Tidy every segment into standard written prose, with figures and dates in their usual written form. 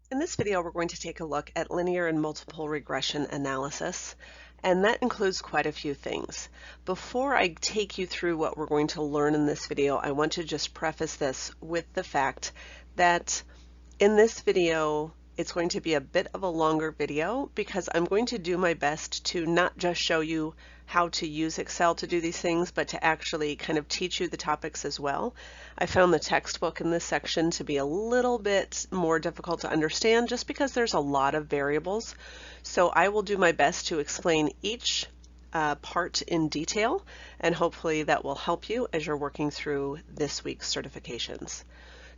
In this video, we're going to take a look at linear and multiple regression analysis, and that includes quite a few things. Before I take you through what we're going to learn in this video, I want to just preface this with the fact that in this video, it's going to be a bit of a longer video because I'm going to do my best to not just show you how to use Excel to do these things, but to actually kind of teach you the topics as well. I found the textbook in this section to be a little bit more difficult to understand just because there's a lot of variables. So I will do my best to explain each part in detail, and hopefully that will help you as you're working through this week's certifications.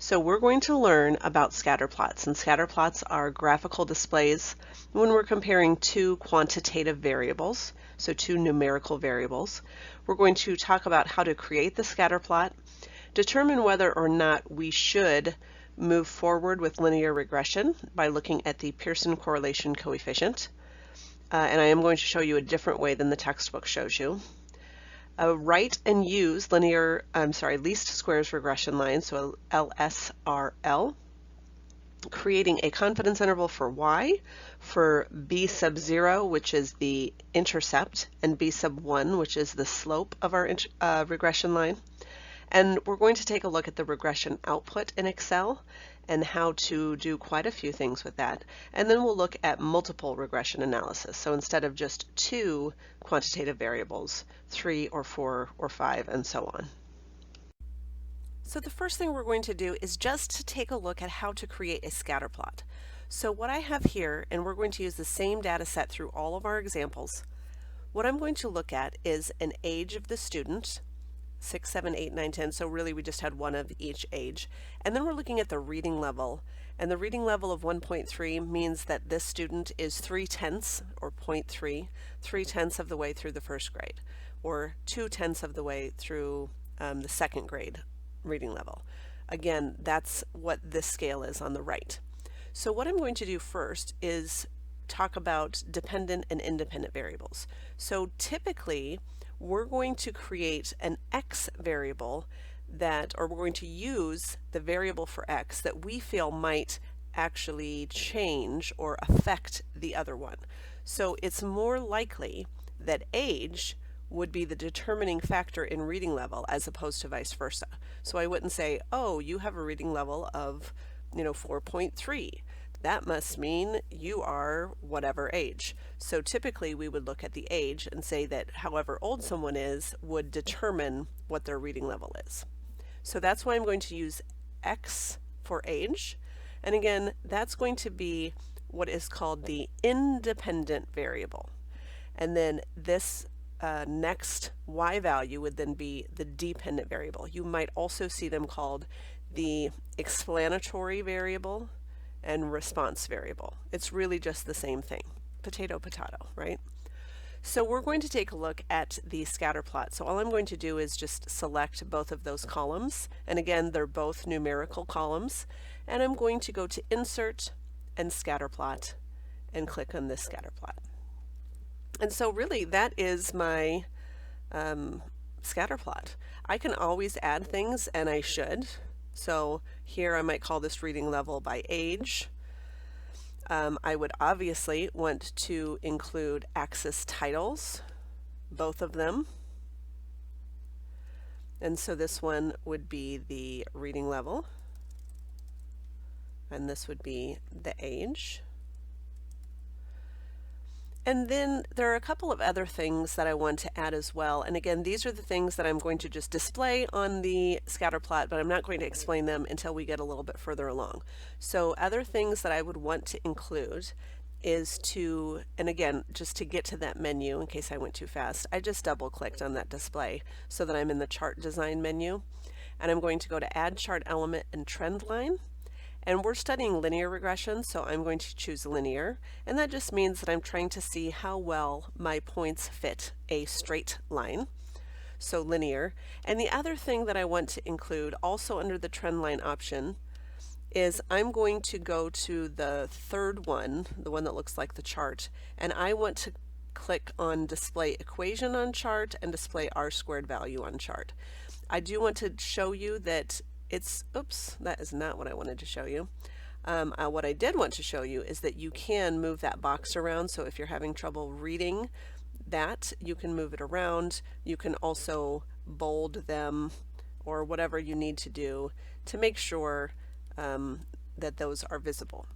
So we're going to learn about scatter plots, and scatter plots are graphical displays when we're comparing two quantitative variables, so two numerical variables. We're going to talk about how to create the scatter plot, determine whether or not we should move forward with linear regression by looking at the Pearson correlation coefficient, and I am going to show you a different way than the textbook shows you. Write and use least squares regression line, so LSRL, creating a confidence interval for y, for b sub 0, which is the intercept, and b sub 1, which is the slope of our regression line. And we're going to take a look at the regression output in Excel and how to do quite a few things with that. And then we'll look at multiple regression analysis. So instead of just two quantitative variables, 3 or 4 or 5 and so on. So the first thing we're going to do is just to take a look at how to create a scatter plot. So what I have here, and we're going to use the same data set through all of our examples, what I'm going to look at is an age of the student, 6, 7, 8, 9, 10, so really we just had one of each age. And then we're looking at the reading level, and the reading level of 1.3 means that this student is 3/10 or 0.3, 3/10 of the way through the first grade, or 2/10 of the way through the second grade reading level. Again, that's what this scale is on the right. So what I'm going to do first is talk about dependent and independent variables. So typically, we're going to create an x variable or we're going to use the variable for x that we feel might actually change or affect the other one. So it's more likely that age would be the determining factor in reading level as opposed to vice versa. So I wouldn't say, oh, you have a reading level of 4.3. That must mean you are whatever age. So typically we would look at the age and say that however old someone is would determine what their reading level is. So that's why I'm going to use x for age. And again, that's going to be what is called the independent variable. And then this next y value would then be the dependent variable. You might also see them called the explanatory variable and response variable. It's really just the same thing. Potato, potato, right? So we're going to take a look at the scatter plot. So all I'm going to do is just select both of those columns. And again, they're both numerical columns. And I'm going to go to Insert and Scatter Plot and click on this scatter plot. And so really that is my scatter plot. I can always add things, and I should. So here I might call this reading level by age. I would obviously want to include axis titles, both of them. And so this one would be the reading level, and this would be the age. And then there are a couple of other things that I want to add as well. And again, these are the things that I'm going to just display on the scatter plot, but I'm not going to explain them until we get a little bit further along. So other things that I would want to include is to, and again, just to get to that menu, in case I went too fast, I just double clicked on that display so that I'm in the chart design menu. And I'm going to go to Add Chart Element and Trend Line. And we're studying linear regression, so I'm going to choose linear, and that just means that I'm trying to see how well my points fit a straight line, so linear. And the other thing that I want to include, also under the trend line option, is I'm going to go to the third one, the one that looks like the chart, and I want to click on Display Equation on Chart and Display R-squared value on Chart. I do want to show you that it's, oops, that is not what I wanted to show you. What I did want to show you is that you can move that box around. So if you're having trouble reading that, you can move it around. You can also bold them or whatever you need to do to make sure that those are visible.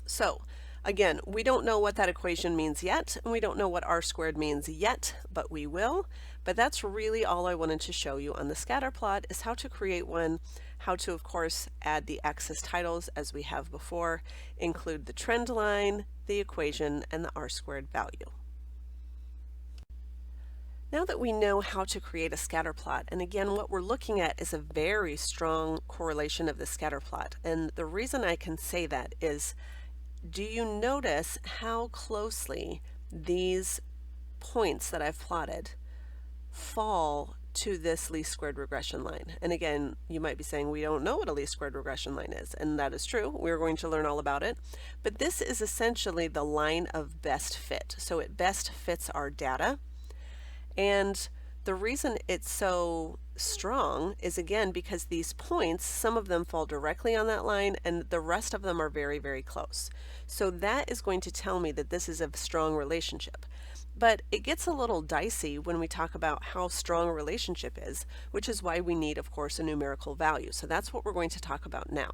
So again, we don't know what that equation means yet, and we don't know what r squared means yet, but we will. But that's really all I wanted to show you on the scatter plot, is how to create one, how to, of course, add the axis titles as we have before, include the trend line, the equation, and the r squared value. Now that we know how to create a scatter plot, and again, what we're looking at is a very strong correlation of the scatter plot. And the reason I can say that is, do you notice how closely these points that I've plotted fall to this least squared regression line? And again, you might be saying, we don't know what a least squared regression line is, and that is true. We're going to learn all about it. But this is essentially the line of best fit. So it best fits our data. And the reason it's so strong is, again, because these points, some of them fall directly on that line and the rest of them are very, very close. So that is going to tell me that this is a strong relationship. But it gets a little dicey when we talk about how strong a relationship is, which is why we need, of course, a numerical value. So that's what we're going to talk about now.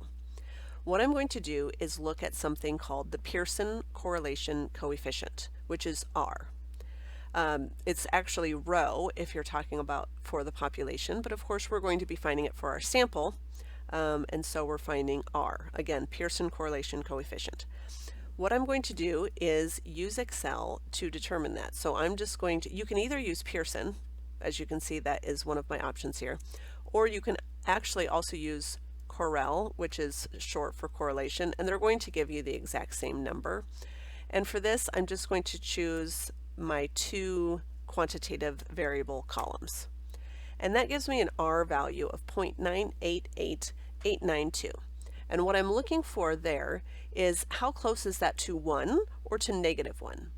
What I'm going to do is look at something called the Pearson correlation coefficient, which is R. It's actually rho if you're talking about for the population, but of course we're going to be finding it for our sample, and so we're finding R. Again, Pearson correlation coefficient. What I'm going to do is use Excel to determine that. So I'm just going to, you can either use Pearson, as you can see that is one of my options here, or you can actually also use Correl, which is short for correlation, and they're going to give you the exact same number. And for this, I'm just going to choose my two quantitative variable columns. And that gives me an R value of 0.988892. And what I'm looking for there is how close is that to 1 or to -1?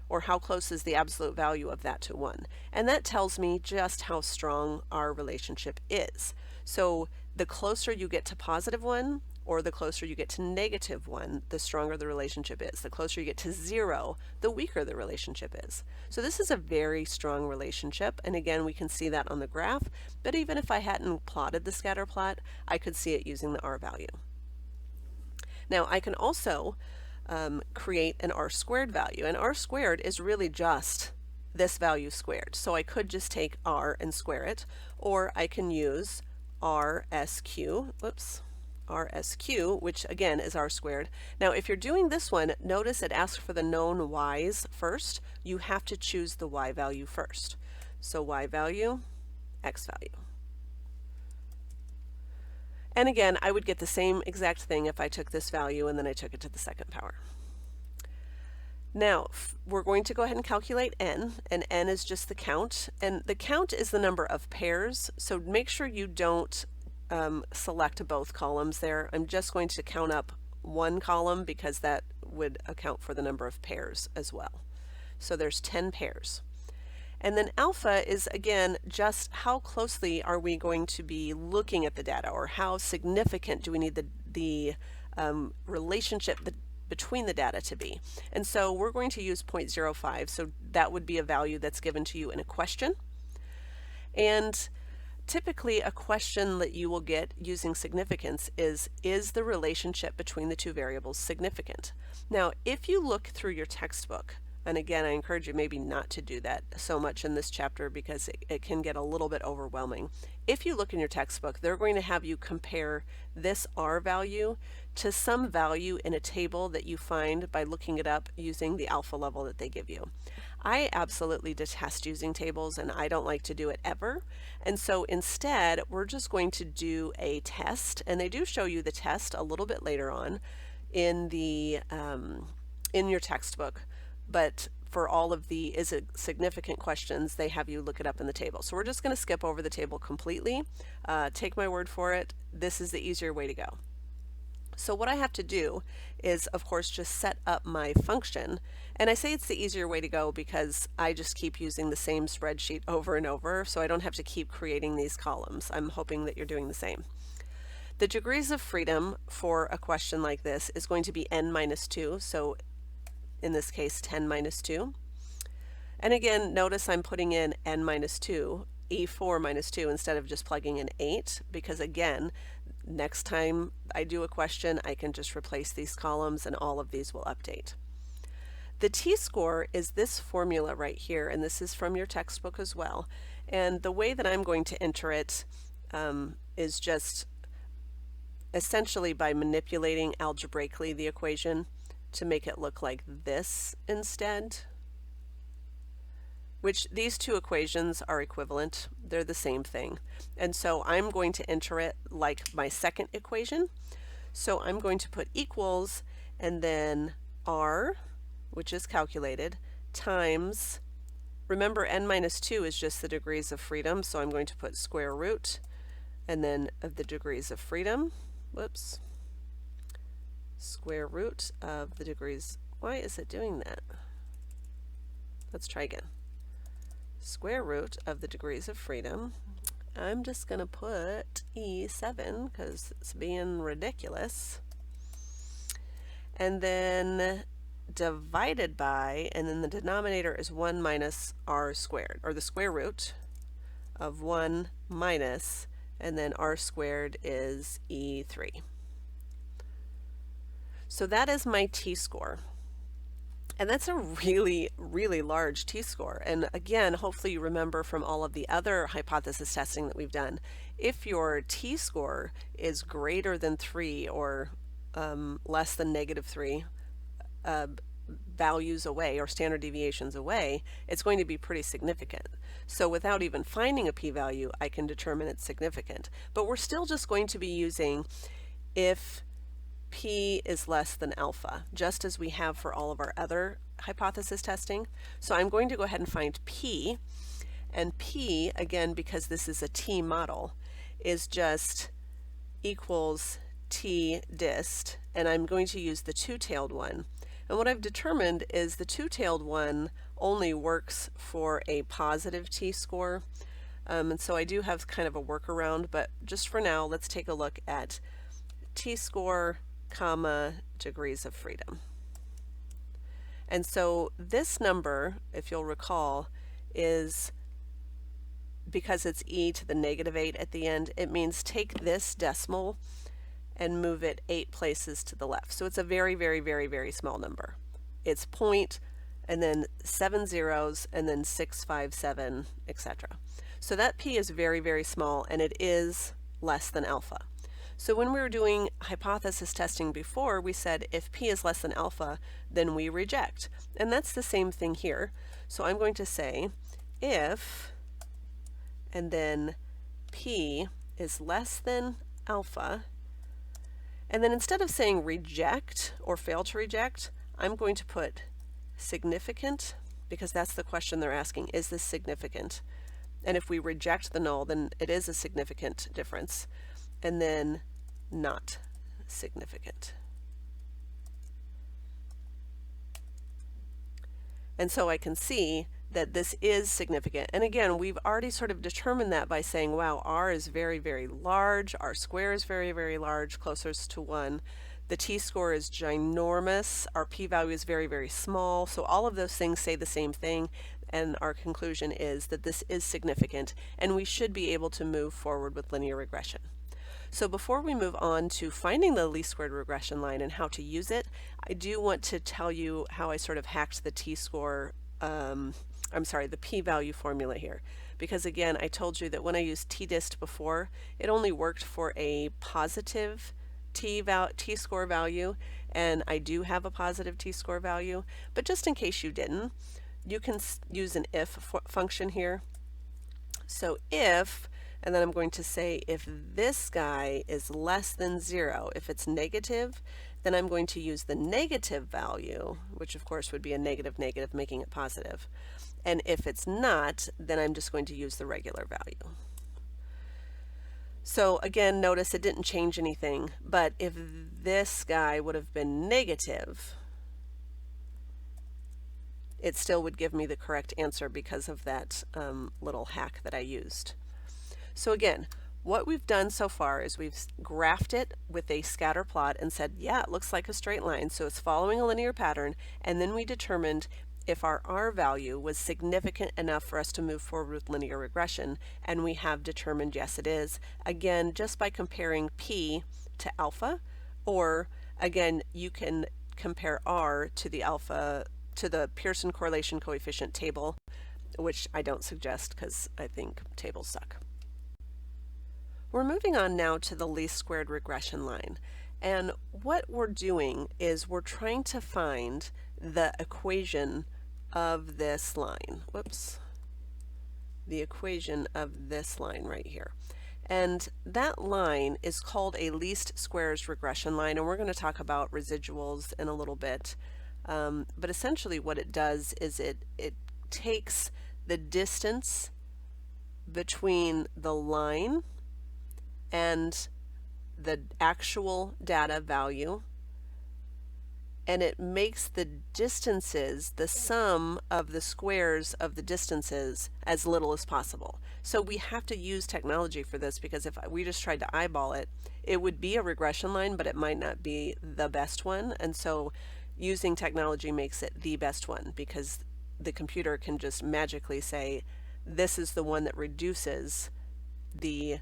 Or how close is the absolute value of that to 1? And that tells me just how strong our relationship is. So the closer you get to +1, or the closer you get to -1, the stronger the relationship is. The closer you get to 0, the weaker the relationship is. So this is a very strong relationship, and again, we can see that on the graph, but even if I hadn't plotted the scatter plot, I could see it using the R value. Now I can also create an R squared value, and R squared is really just this value squared. So I could just take R and square it, or I can use RSQ, RSQ, which again is R squared. Now if you're doing this one, notice it asks for the known y's first. You have to choose the y value first. So y value, x value. And again, I would get the same exact thing if I took this value and then I took it to the second power. Now we're going to go ahead and calculate n, and n is just the count, and the count is the number of pairs, so make sure you don't select both columns there. I'm just going to count up one column because that would account for the number of pairs as well. So there's 10 pairs. And then alpha is, again, just how closely are we going to be looking at the data, or how significant do we need the relationship between the data to be. And so we're going to use 0.05, so that would be a value that's given to you in a question. And typically a question that you will get using significance is the relationship between the two variables significant? Now, if you look through your textbook, and again, I encourage you maybe not to do that so much in this chapter because it can get a little bit overwhelming. If you look in your textbook, they're going to have you compare this R value to some value in a table that you find by looking it up using the alpha level that they give you. I absolutely detest using tables, and I don't like to do it ever. And so instead, we're just going to do a test, and they do show you the test a little bit later on in the in your textbook. But for all of the is it significant questions, they have you look it up in the table. So we're just going to skip over the table completely. Take my word for it. This is the easier way to go. So what I have to do is, of course, just set up my function. And I say it's the easier way to go because I just keep using the same spreadsheet over and over, so I don't have to keep creating these columns. I'm hoping that you're doing the same. The degrees of freedom for a question like this is going to be n minus 2, so in this case 10 minus 2. And again, notice I'm putting in n minus 2, e4 minus 2, instead of just plugging in 8, because again, next time I do a question, I can just replace these columns and all of these will update. The t-score is this formula right here, and this is from your textbook as well. And the way that I'm going to enter it is just essentially by manipulating algebraically the equation to make it look like this instead, which these two equations are equivalent. They're the same thing. And so I'm going to enter it like my second equation. So I'm going to put equals and then r, which is calculated, times, remember n minus 2 is just the degrees of freedom, so I'm going to put square root and then of the degrees of freedom, whoops, square root of the degrees, why is it doing that? Let's try again. Square root of the degrees of freedom. I'm just going to put E7 because it's being ridiculous. And then divided by, and then the denominator is 1 minus r squared, or the square root of 1 minus, and then r squared is E3. So that is my t-score. And that's a really, really large t-score. And again, hopefully you remember from all of the other hypothesis testing that we've done, if your t-score is greater than 3 or less than -3 values away or standard deviations away, it's going to be pretty significant. So without even finding a p-value, I can determine it's significant. But we're still just going to be using if p is less than alpha, just as we have for all of our other hypothesis testing. So I'm going to go ahead and find p, and p, again, because this is a t model, is just equals t dist, and I'm going to use the two-tailed one. And what I've determined is the two-tailed one only works for a positive t-score, and so I do have kind of a workaround, but just for now, let's take a look at t-score, comma, degrees of freedom. And so this number, if you'll recall, is, because it's e to the -8 at the end, it means take this decimal and move it 8 places to the left. So it's a very, very, very, very small number. It's point and then 7 zeros and then 6, 5, 7, etc. So that p is very, very small, and it is less than alpha. So when we were doing hypothesis testing before, we said if p is less than alpha, then we reject. And that's the same thing here. So I'm going to say if, and then p is less than alpha, and then instead of saying reject or fail to reject, I'm going to put significant, because that's the question they're asking, is this significant? And if we reject the null, then it is a significant difference. And then not significant. And so I can see that this is significant. And again, we've already sort of determined that by saying, wow, r is very, very large, r square is very, very large, closest to 1. The t-score is ginormous, our p-value is very, very small. So all of those things say the same thing, and our conclusion is that this is significant, and we should be able to move forward with linear regression. So before we move on to finding the least squared regression line and how to use it, I do want to tell you how I sort of hacked the t-score, the p-value formula here. Because again, I told you that when I used t-dist before, it only worked for a positive t-score value, and I do have a positive t-score value, but just in case you didn't, you can use an if function here. So if, and then I'm going to say if this guy is less than 0, if it's negative, then I'm going to use the negative value, which of course would be a negative, making it positive. And if it's not, then I'm just going to use the regular value. So again, notice it didn't change anything, but if this guy would have been negative, it still would give me the correct answer because of that little hack that I used. So again, What we've done so far is we've graphed it with a scatter plot and said, yeah, it looks like a straight line, so it's following a linear pattern, and then we determined if our R value was significant enough for us to move forward with linear regression, and we have determined yes it is, again just by comparing P to alpha, or again you can compare R to the alpha, to the Pearson correlation coefficient table, which I don't suggest because I think tables suck. We're moving on now to the least squared regression line, and what we're doing is we're trying to find the equation of this line. Whoops. The equation of this line right here. And that line is called a least squares regression line, and we're going to talk about residuals in a little bit. But essentially what it does is it takes the distance between the line and the actual data value, and it makes the distances, the sum of the squares of the distances, as little as possible. So we have to use technology for this, because if we just tried to eyeball it, it would be a regression line, but it might not be the best one. And so using technology makes it the best one, because the computer can just magically say, this is the one that reduces the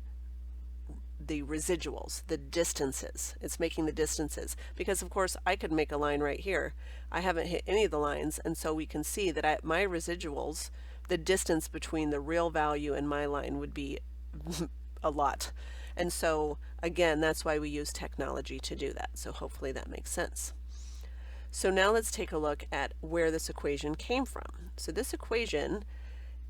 residuals, the distances. It's making the distances, because of course I could make a line right here. I haven't hit any of the lines, and so we can see that my residuals, the distance between the real value and my line would be a lot. And so again, that's why we use technology to do that. So hopefully that makes sense. So now let's take a look at where this equation came from. So this equation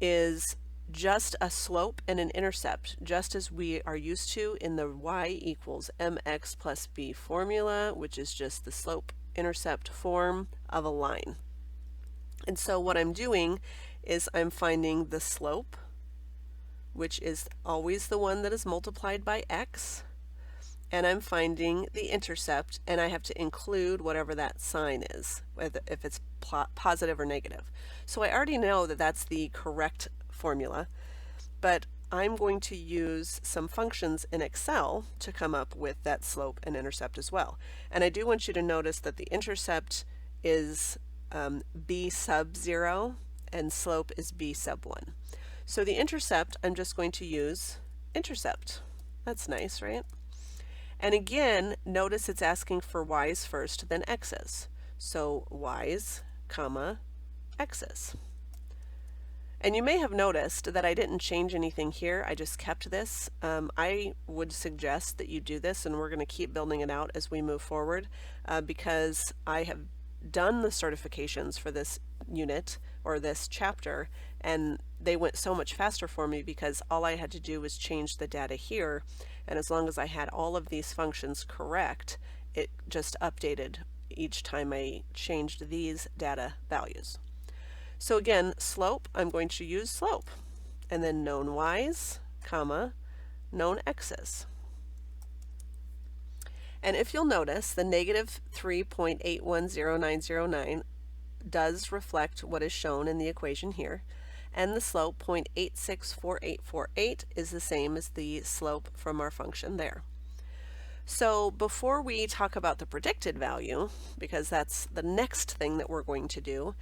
is just a slope and an intercept, just as we are used to in the y equals mx plus b formula, which is just the slope-intercept form of a line. And so what I'm doing is I'm finding the slope, which is always the one that is multiplied by x, and I'm finding the intercept, and I have to include whatever that sign is, if it's positive or negative. So I already know that that's the correct formula, but I'm going to use some functions in Excel to come up with that slope and intercept as well. And I do want you to notice that the intercept is b sub 0 and slope is b sub 1. So the intercept, I'm just going to use intercept. That's nice, right? And again, notice it's asking for y's first, then x's. So y's, comma, x's. And you may have noticed that I didn't change anything here. I just kept this. I would suggest that you do this, and we're going to keep building it out as we move forward, because I have done the certifications for this unit or this chapter, and they went so much faster for me because all I had to do was change the data here, and as long as I had all of these functions correct, it just updated each time I changed these data values. So again, slope, I'm going to use slope, and then known y's, comma, known x's. And if you'll notice, the negative 3.810909 does reflect what is shown in the equation here, and the slope 0.864848 is the same as the slope from our function there. So before we talk about the predicted value, because that's the next thing that we're going to do,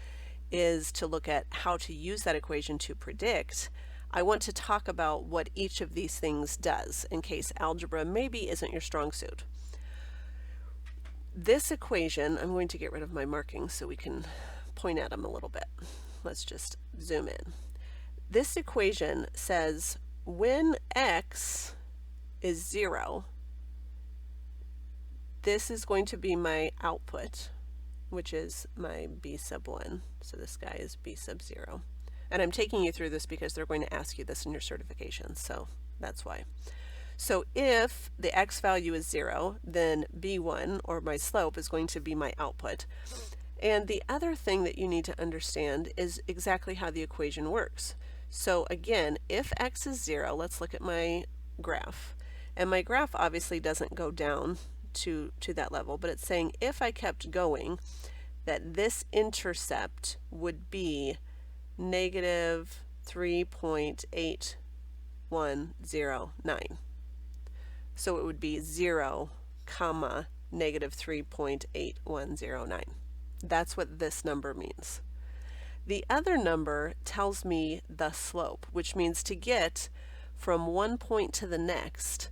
is to look at how to use that equation to predict, I want to talk about what each of these things does, in case algebra maybe isn't your strong suit. This equation, I'm going to get rid of my markings so we can point at them a little bit. Let's just zoom in. This equation says when x is 0, this is going to be my output, which is my b sub 1. So this guy is b sub 0. And I'm taking you through this because they're going to ask you this in your certification, so that's why. So if the x value is 0, then b1, or my slope, is going to be my output. And the other thing that you need to understand is exactly how the equation works. So again, if x is 0, let's look at my graph. And my graph obviously doesn't go down to that level, but it's saying if I kept going, that this intercept would be negative 3.8109. So it would be 0, comma, negative 3.8109. That's what this number means. The other number tells me the slope, which means to get from one point to the next,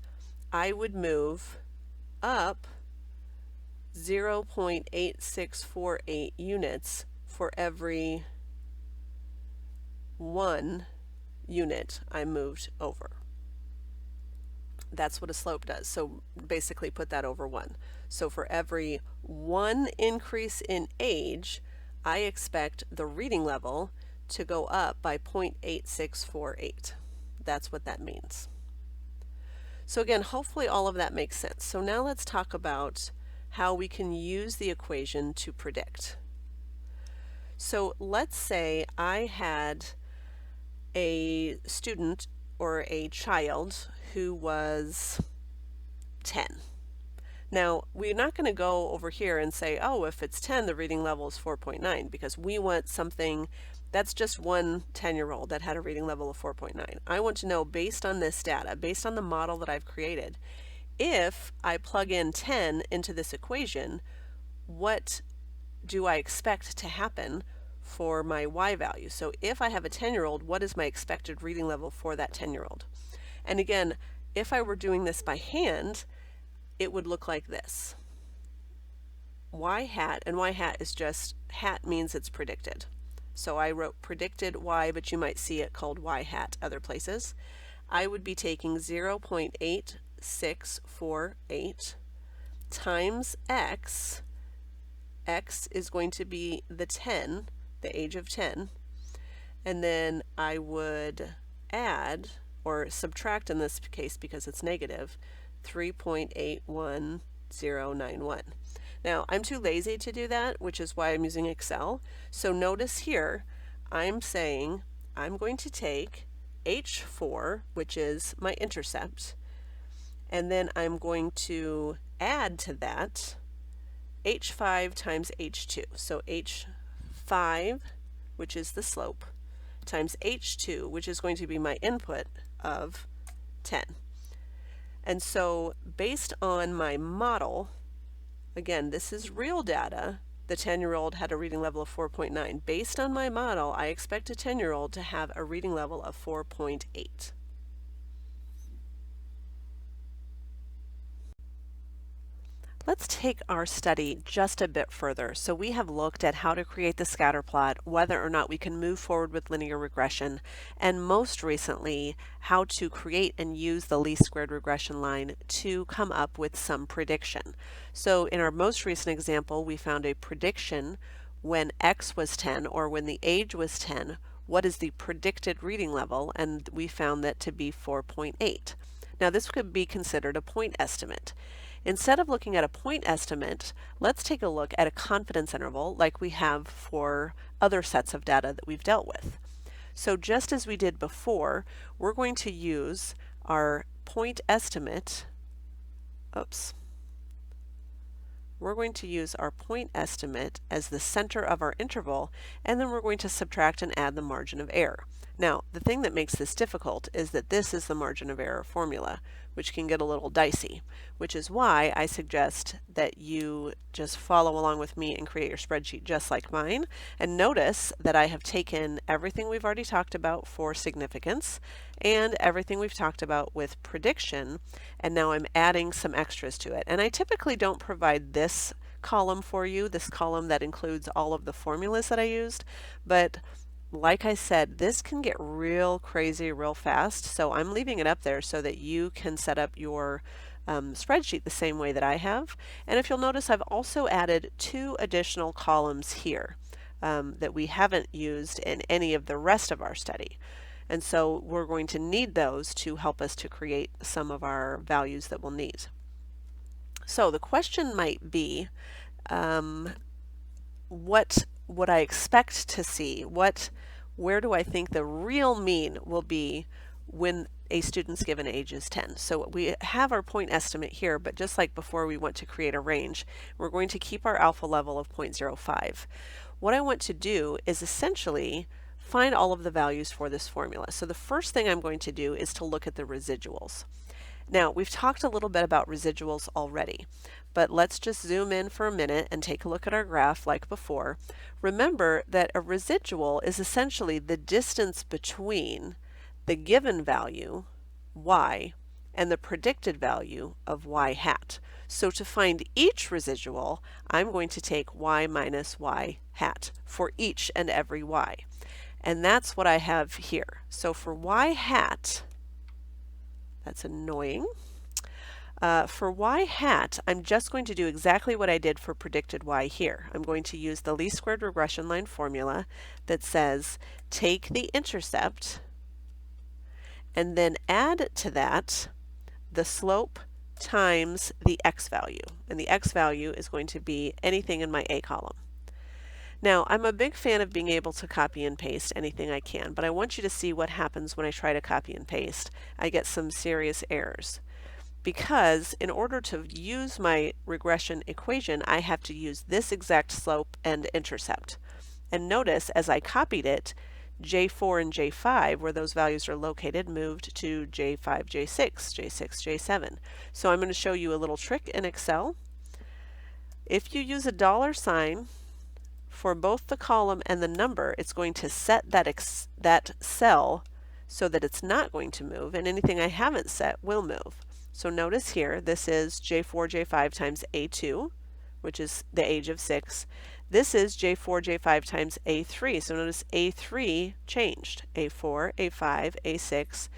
I would move up 0.8648 units for every 1 unit I moved over. That's what a slope does. So basically put that over 1. So for every 1 increase in age, I expect the reading level to go up by 0.8648. That's what that means. So again, hopefully all of that makes sense. So now let's talk about how we can use the equation to predict. So let's say I had a student or a child who was 10. Now, we're not going to go over here and say, oh, if it's 10, the reading level is 4.9, because we want something that's just one 10-year-old that had a reading level of 4.9. I want to know, based on this data, based on the model that I've created, if I plug in 10 into this equation, what do I expect to happen for my y value? So if I have a 10-year-old, what is my expected reading level for that 10-year-old? And again, if I were doing this by hand, it would look like this. Y hat, and y hat is just, hat means it's predicted. So I wrote predicted y, but you might see it called y hat other places. I would be taking 0.8648 times x. X is going to be the 10, the age of 10, and then I would add, or subtract in this case because it's negative, 3.81091. Now, I'm too lazy to do that, which is why I'm using Excel. So notice here, I'm saying I'm going to take H4, which is my intercept, and then I'm going to add to that H5 times H2. So H5, which is the slope, times H2, which is going to be my input of 10. And so based on my model, again, this is real data, the 10-year-old had a reading level of 4.9. Based on my model, I expect a 10-year-old to have a reading level of 4.8. Let's take our study just a bit further. So we have looked at how to create the scatter plot, whether or not we can move forward with linear regression, and most recently, how to create and use the least squared regression line to come up with some prediction. So in our most recent example, we found a prediction when x was 10, or when the age was 10, what is the predicted reading level, and we found that to be 4.8. Now this could be considered a point estimate. Instead of looking at a point estimate, let's take a look at a confidence interval like we have for other sets of data that we've dealt with. So just as we did before, we're going to use our point estimate, we're going to use our point estimate as the center of our interval, and then we're going to subtract and add the margin of error. Now, the thing that makes this difficult is that this is the margin of error formula, which can get a little dicey, which is why I suggest that you just follow along with me and create your spreadsheet just like mine. And notice that I have taken everything we've already talked about for significance and everything we've talked about with prediction, and now I'm adding some extras to it. And I typically don't provide this column for you, this column that includes all of the formulas that I used, but like I said, this can get real crazy real fast, so I'm leaving it up there so that you can set up your spreadsheet the same way that I have. And if you'll notice, I've also added 2 additional columns here that we haven't used in any of the rest of our study. And so we're going to need those to help us to create some of our values that we'll need. So the question might be, what would I expect to see? Where do I think the real mean will be when a student's given age is 10? So we have our point estimate here, but just like before, we want to create a range. We're going to keep our alpha level of 0.05. What I want to do is essentially find all of the values for this formula. So the first thing I'm going to do is to look at the residuals. Now, we've talked a little bit about residuals already, but let's just zoom in for a minute and take a look at our graph like before. Remember that a residual is essentially the distance between the given value, y, and the predicted value of y hat. So to find each residual, I'm going to take y minus y hat for each and every y. And that's what I have here. So for y hat, that's annoying. For y hat, I'm just going to do exactly what I did for predicted y here. I'm going to use the least squared regression line formula that says take the intercept and then add to that the slope times the x value. And the x value is going to be anything in my A column. Now, I'm a big fan of being able to copy and paste anything I can, but I want you to see what happens when I try to copy and paste. I get some serious errors. Because in order to use my regression equation, I have to use this exact slope and intercept. And notice as I copied it, J4 and J5, where those values are located, moved to J5, J6, J6, J7. So I'm going to show you a little trick in Excel. If you use a $sign for both the column and the number, it's going to set that cell so that it's not going to move, and anything I haven't set will move. So notice here, this is J4, J5 times A2, which is the age of 6. This is J4, J5 times A3. So notice A3 changed. A4, A5, A6,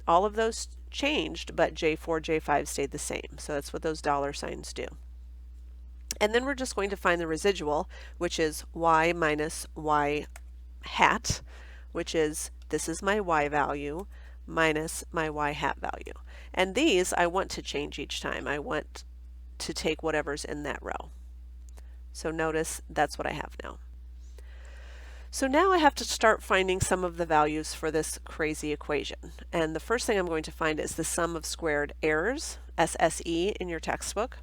all of those changed, but J4, J5 stayed the same. So that's what those $signs do. And then we're just going to find the residual, which is y minus y hat, which is, this is my y value minus my y hat value. And these I want to change each time. I want to take whatever's in that row. So notice that's what I have now. So now I have to start finding some of the values for this crazy equation. And the first thing I'm going to find is the sum of squared errors, SSE, in your textbook.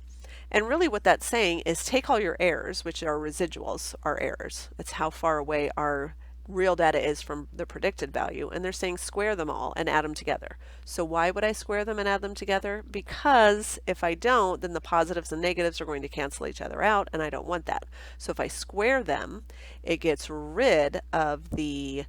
And really what that's saying is take all your errors, which are residuals, are errors. It's how far away our real data is from the predicted value, and they're saying square them all and add them together. So why would I square them and add them together? Because if I don't, then the positives and negatives are going to cancel each other out, and I don't want that. So if I square them, it gets rid of the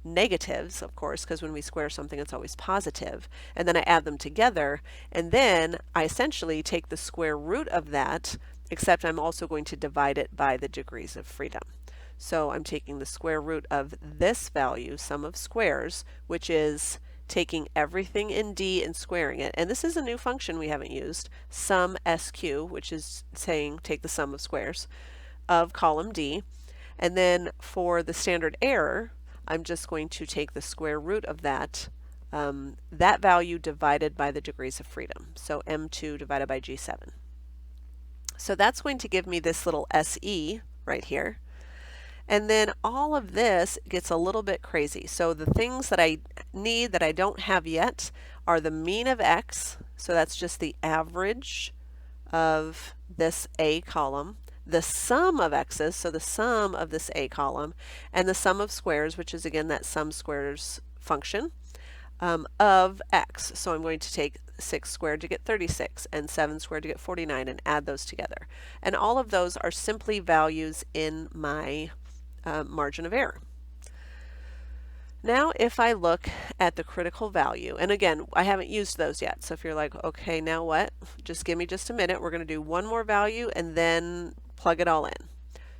negatives, of course, because when we square something it's always positive, and then I add them together, and then I essentially take the square root of that, except I'm also going to divide it by the degrees of freedom. So I'm taking the square root of this value, sum of squares, which is taking everything in D and squaring it. And this is a new function we haven't used, sum SQ, which is saying take the sum of squares of column D. And then for the standard error, I'm just going to take the square root of that, that value divided by the degrees of freedom. So M2 divided by G7. So that's going to give me this little SE right here. And then all of this gets a little bit crazy. So the things that I need that I don't have yet are the mean of x, so that's just the average of this A column, the sum of x's, so the sum of this A column, and the sum of squares, which is again that sum squares function, of x. So I'm going to take 6 squared to get 36 and 7 squared to get 49 and add those together. And all of those are simply values in my margin of error. Now if I look at the critical value, and again I haven't used those yet, so if you're like, okay, now what? Just give me just a minute. We're going to do one more value and then plug it all in.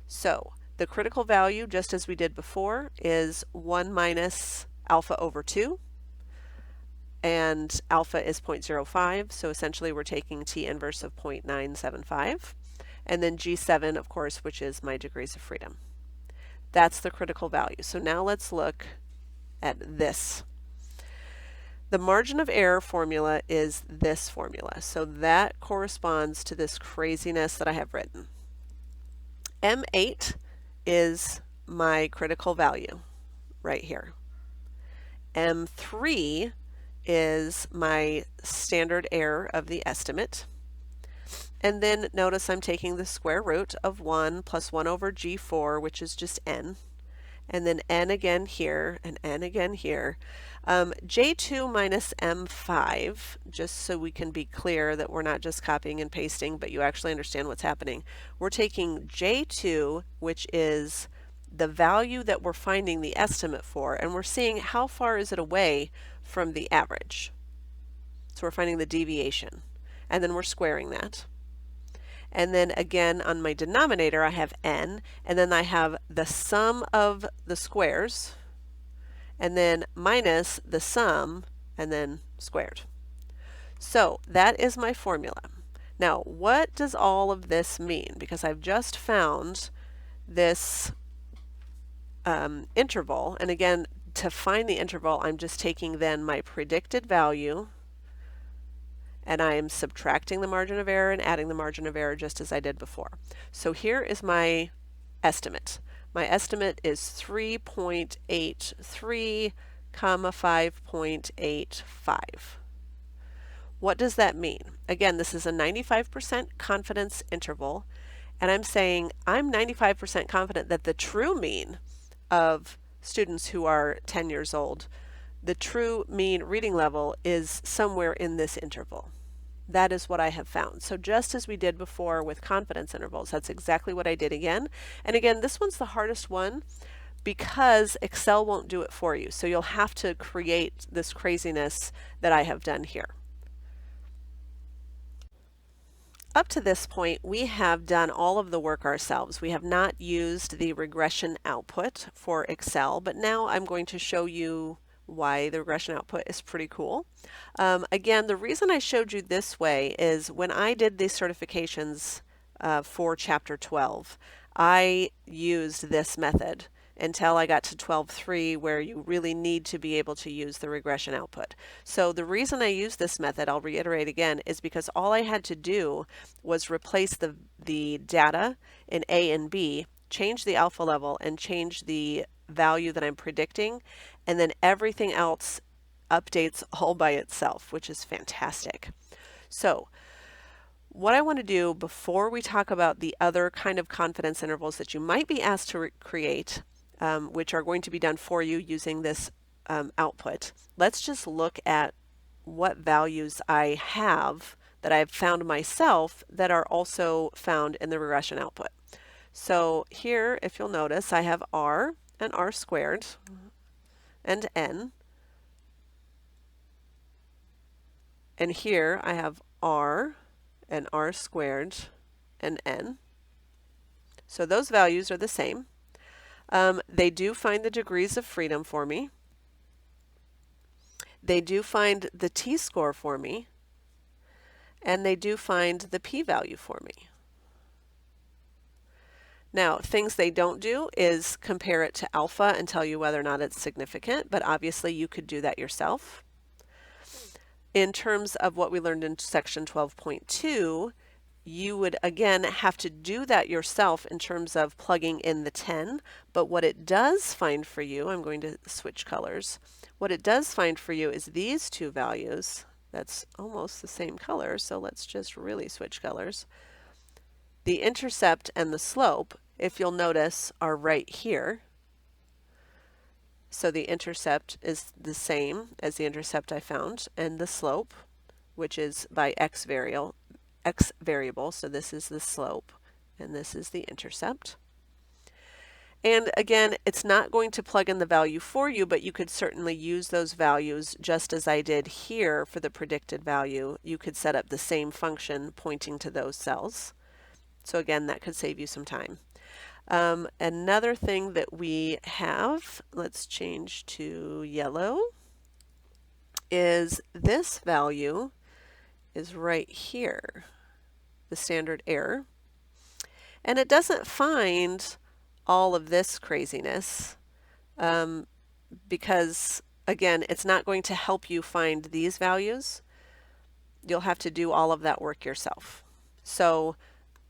So the critical value, just as we did before, is 1 minus alpha over 2, and alpha is 0.05, so essentially we're taking t inverse of 0.975, and then G7, of course, which is my degrees of freedom. That's the critical value. So now let's look at this. The margin of error formula is this formula. So that corresponds to this craziness that I have written. M8 is my critical value right here. M3 is my standard error of the estimate. And then notice I'm taking the square root of 1 plus 1 over G4, which is just n. and then n again here, and n again here. J2 minus M5, just so we can be clear that we're not just copying and pasting, but you actually understand what's happening. We're taking J2, which is the value that we're finding the estimate for, and we're seeing how far is it away from the average. So we're finding the deviation, and then we're squaring that. And then again on my denominator I have n, and then I have the sum of the squares, and then minus the sum, and then squared. So that is my formula. Now what does all of this mean? Because I've just found this interval, and again, to find the interval I'm just taking then my predicted value, and I am subtracting the margin of error and adding the margin of error just as I did before. So here is my estimate. My estimate is 3.83, 5.85. What does that mean? Again, this is a 95% confidence interval, and I'm saying I'm 95% confident that the true mean of students who are 10 years old, the true mean reading level is somewhere in this interval. That is what I have found. So just as we did before with confidence intervals, that's exactly what I did again. And again, this one's the hardest one because Excel won't do it for you. So you'll have to create this craziness that I have done here. Up to this point, we have done all of the work ourselves. We have not used the regression output for Excel, but now I'm going to show you why the regression output is pretty cool. Again, the reason I showed you this way is when I did these certifications for Chapter 12, I used this method until I got to 12.3 where you really need to be able to use the regression output. So the reason I use this method, I'll reiterate again, is because all I had to do was replace the data in A and B, change the alpha level, and change the value that I'm predicting, and then everything else updates all by itself, which is fantastic. So what I want to do before we talk about the other kind of confidence intervals that you might be asked to create, which are going to be done for you using this output, let's just look at what values I have that I've found myself that are also found in the regression output. So here, if you'll notice, I have r and r squared and n. And here I have r and r squared and n. So those values are the same. They do find the degrees of freedom for me. They do find the t-score for me. And they do find the p-value for me. Now, things they don't do is compare it to alpha and tell you whether or not it's significant, but obviously you could do that yourself. In terms of what we learned in section 12.2, you would again have to do that yourself in terms of plugging in the 10, but what it does find for you, I'm going to switch colors, what it does find for you is these two values. That's almost the same color, so let's just really switch colors. The intercept and the slope, if you'll notice, are right here. So the intercept is the same as the intercept I found, and the slope, which is by x variable, so this is the slope, and this is the intercept. And again, it's not going to plug in the value for you, but you could certainly use those values just as I did here for the predicted value. You could set up the same function pointing to those cells. So again, that could save you some time. Another thing that we have, let's change to yellow, is this value is right here, the standard error. And it doesn't find all of this craziness because, again, it's not going to help you find these values. You'll have to do all of that work yourself. So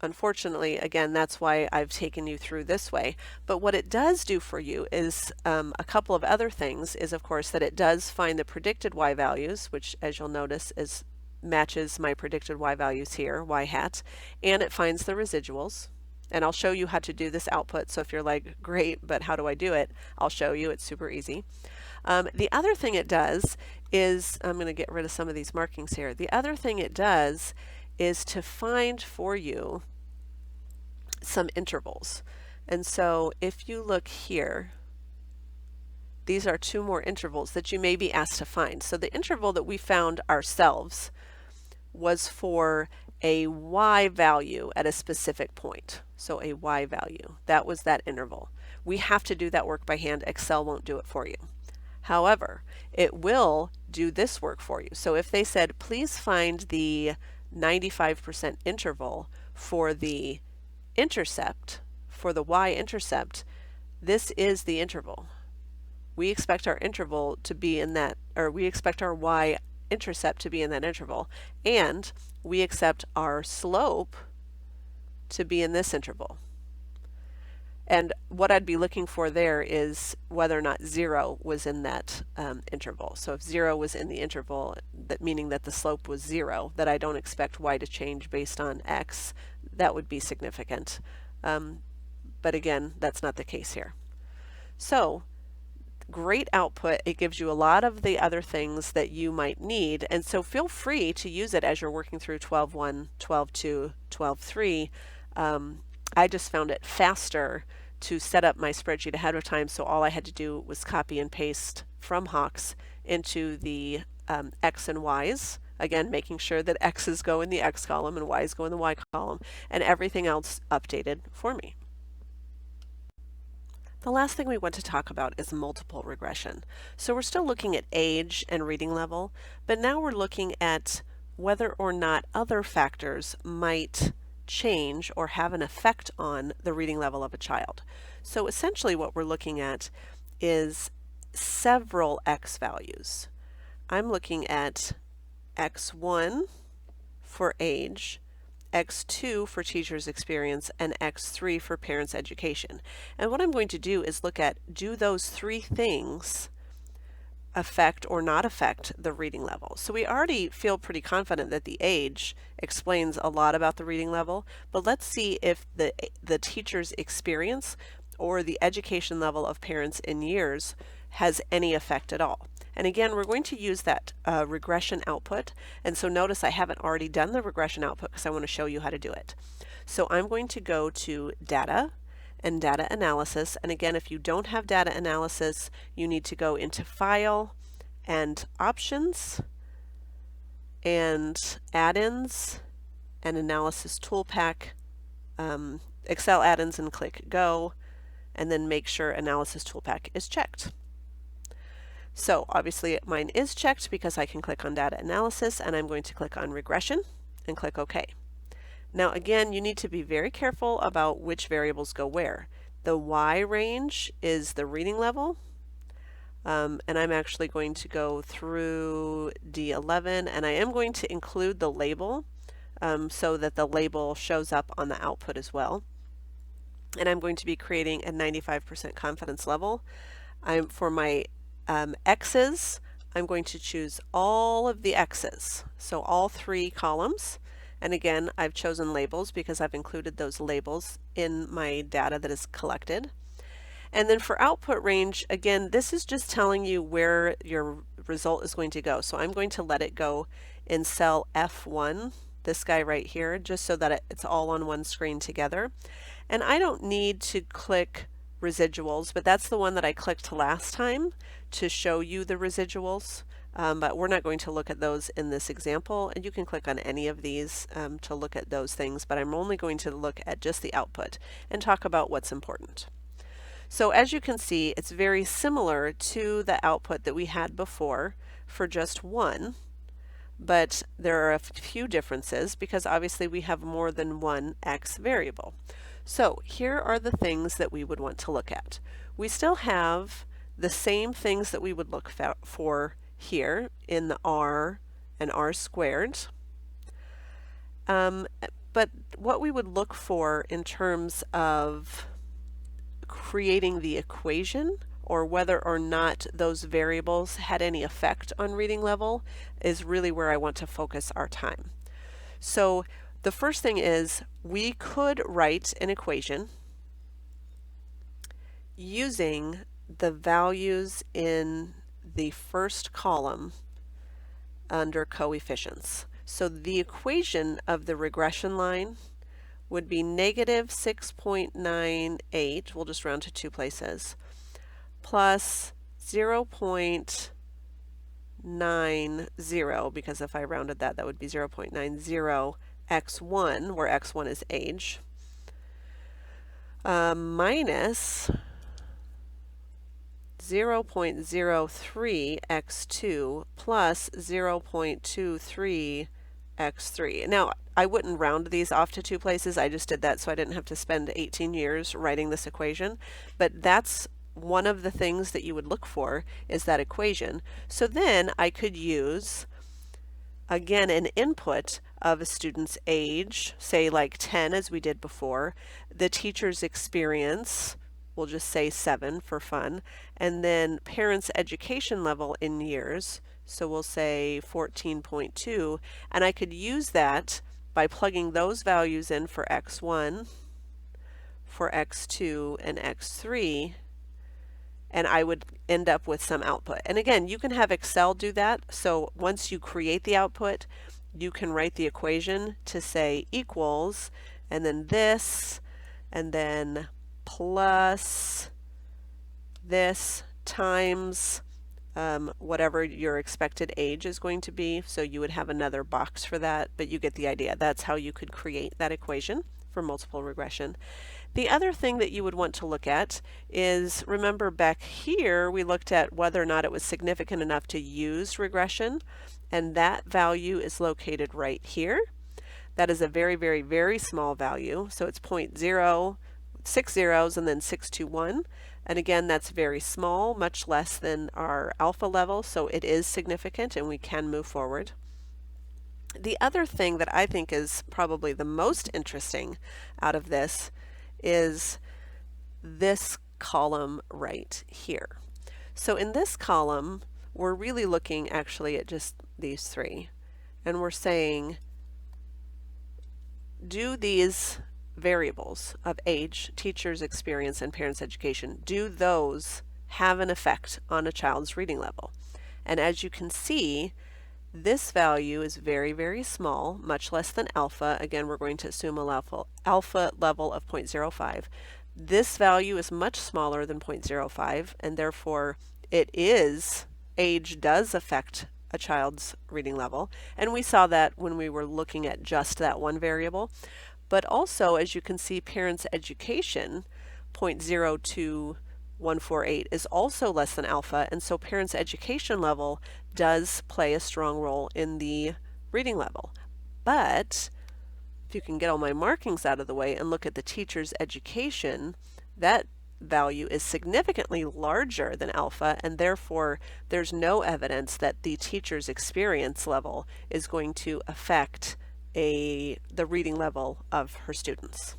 unfortunately, again, that's why I've taken you through this way. But what it does do for you is a couple of other things is, of course, that it does find the predicted y values, which, as you'll notice, matches my predicted y values here, y hat, and it finds the residuals. And I'll show you how to do this output. So if you're like, great, but how do I do it? I'll show you. It's super easy. The other thing it does is, I'm going to get rid of some of these markings here. The other thing it does is to find for you some intervals. And so if you look here, these are 2 more intervals that you may be asked to find. So the interval that we found ourselves was for a y value at a specific point. So a y value, that was that interval. We have to do that work by hand. Excel won't do it for you. However, it will do this work for you. So if they said, please find the 95% interval for the intercept, for the y-intercept, this is the interval. We expect our interval to be in that, or we expect our y-intercept to be in that interval, and we accept our slope to be in this interval. And what I'd be looking for there is whether or not 0 was in that interval. So if 0 was in the interval, that meaning that the slope was 0, that I don't expect y to change based on x, that would be significant. But again, that's not the case here. So great output. It gives you a lot of the other things that you might need. And so feel free to use it as you're working through 12.1, 12.2, 12.3. I just found it faster to set up my spreadsheet ahead of time, so all I had to do was copy and paste from Hawks into the X and Y's, again making sure that X's go in the X column and Y's go in the Y column, and everything else updated for me. The last thing we want to talk about is multiple regression. So we're still looking at age and reading level, but now we're looking at whether or not other factors might change or have an effect on the reading level of a child. So essentially what we're looking at is several X values. I'm looking at X1 for age, X2 for teacher's experience, and X3 for parents' education. And what I'm going to do is look at, do those 3 things affect or not affect the reading level? So we already feel pretty confident that the age explains a lot about the reading level, but let's see if the teacher's experience or the education level of parents in years has any effect at all. And again, we're going to use that regression output. And so notice I haven't already done the regression output because I want to show you how to do it. So I'm going to go to Data and Data Analysis. And again, if you don't have Data Analysis, you need to go into File and Options and Add-ins and Analysis Toolpack, Excel Add-ins, and click Go, and then make sure Analysis Toolpack is checked. So obviously mine is checked because I can click on Data Analysis, and I'm going to click on Regression and click OK. Now again, you need to be very careful about which variables go where. The Y range is the reading level, and I'm actually going to go through D11, and I am going to include the label so that the label shows up on the output as well. And I'm going to be creating a 95% confidence level. For my X's, I'm going to choose all of the X's, so all 3 columns. And again, I've chosen labels because I've included those labels in my data that is collected. And then for output range, again, this is just telling you where your result is going to go. So I'm going to let it go in cell F1, this guy right here, just so that it's all on one screen together. And I don't need to click residuals, but that's the one that I clicked last time to show you the residuals. But we're not going to look at those in this example, and you can click on any of these to look at those things, but I'm only going to look at just the output and talk about what's important. So as you can see, it's very similar to the output that we had before for just 1, but there are a few differences because obviously we have more than one X variable. So here are the things that we would want to look at. We still have the same things that we would look for here in the R and R squared. But what we would look for in terms of creating the equation, or whether or not those variables had any effect on reading level, is really where I want to focus our time. So The first thing is we could write an equation using the values in the first column under coefficients. So the equation of the regression line would be negative 6.98, we'll just round to two places, plus 0.90, because if I rounded that, that would be 0.90 x1, where x1 is age, minus 0.03 x2 plus 0.23 x3. Now, I wouldn't round these off to two places. I just did that so I didn't have to spend 18 years writing this equation. But that's one of the things that you would look for, is that equation. So then I could use, again, an input of a student's age, say like 10 as we did before, the teacher's experience, we'll just say 7 for fun, and then parents' education level in years, so we'll say 14.2, and I could use that by plugging those values in for x1, for x2, and x3, and I would end up with some output. And again, you can have Excel do that, so once you create the output, you can write the equation to say equals, and then this, and then plus this times whatever your expected age is going to be. So you would have another box for that, but you get the idea. That's how you could create that equation for multiple regression. The other thing that you would want to look at is, remember back here we looked at whether or not it was significant enough to use regression, and that value is located right here. That is a very, very, very small value, so it's 0.0, 6 zeros and then 621, and again that's very small, much less than our alpha level, so it is significant and we can move forward. The other thing that I think is probably the most interesting out of this is this column right here. So in this column we're really looking actually at just these three, and we're saying, do these variables of age, teacher's experience, and parents' education, do those have an effect on a child's reading level? And as you can see, this value is very, very small, much less than alpha. Again, we're going to assume a alpha level of 0.05. This value is much smaller than 0.05, and therefore age does affect a child's reading level. And we saw that when we were looking at just that one variable. But also, as you can see, parents' education, 0.02148, is also less than alpha, and so parents' education level does play a strong role in the reading level. But if you can get all my markings out of the way and look at the teacher's education, that value is significantly larger than alpha, and therefore there's no evidence that the teacher's experience level is going to affect the reading level of her students.